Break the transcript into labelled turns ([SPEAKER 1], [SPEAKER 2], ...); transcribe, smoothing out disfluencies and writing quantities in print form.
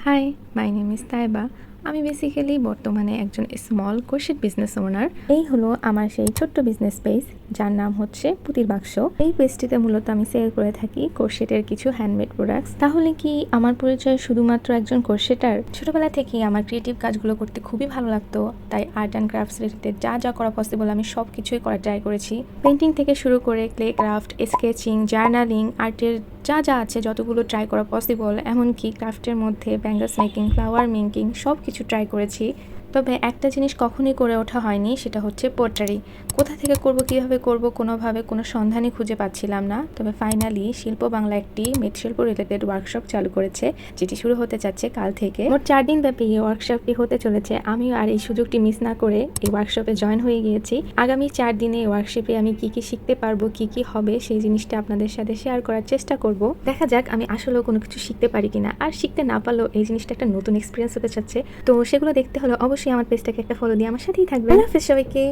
[SPEAKER 1] High, my name is Taiba. আমি basically বর্তমানে একজন স্মল ক্রোশেট বিজনেস ওনার। এই হলো আমার সেই ছোট্ট বিজনেস পেজ, যার নাম হচ্ছে পুতির বাক্স। এই পেজটিতে মূলত আমি সেল করে থাকি ক্রোশেটের কিছু হ্যান্ডমেড প্রোডাক্টস। তাহলে কি আমার পরিচয় শুধুমাত্র একজন ক্রোশেটার? ছোটবেলা থেকেই আমার ক্রিয়েটিভ কাজগুলো করতে খুবই ভালো লাগতো, তাই আর্ট অ্যান্ড ক্রাফটস রিলেটেড যা যা করা পসিবল আমি সব কিছুই করার ট্রাই করেছি। পেন্টিং থেকে শুরু করে ক্লে ক্রাফট, স্কেচিং, জার্নালিং, আর্টের যা যা আছে যতগুলো ট্রাই করা পসিবল, এমনকি ক্রাফটের মধ্যে ব্যাঙ্গলস মেকিং, ফ্লাওয়ার মেকিং সব কিছু ট্রাই করেছি। তবে একটা জিনিস কখনোই করে ওঠা হয়নি, সেটা হচ্ছে পোট্রারি। কোথা থেকে করব, কীভাবে করব, কোনোভাবে কোনো সন্ধানই খুঁজে পাচ্ছিলাম না। তবে ফাইনালি শিল্প বাংলা একটি মৃৎশিল্প রিলেটেড ওয়ার্কশপ চালু করেছে, যেটি শুরু হতে যাচ্ছে কাল থেকে। মোট 4 দিন ব্যাপী এই ওয়ার্কশপটি হতে চলেছে। আমিও আর এই সুযোগটি মিস না করে এই ওয়ার্কশপে জয়েন হয়ে গিয়েছি। আগামী 4 দিনে এই ওয়ার্কশপে আমি কি কি শিখতে পারবো, কি কি হবে, সেই জিনিসটা আপনাদের সাথে শেয়ার করার চেষ্টা করব। দেখা যাক আমি আসলেও কোনো কিছু শিখতে পারি কিনা। আর শিখতে না পারলেও এই জিনিসটা একটা নতুন এক্সপিরিয়েন্স হতে চাচ্ছে, তো সেগুলো দেখতে হলে অবশ্যই আমার পেজটাকে একটা ফলো দিয়ে আমার সাথেই থাকবেন। আল্লাহ হাফেজ সবাইকে।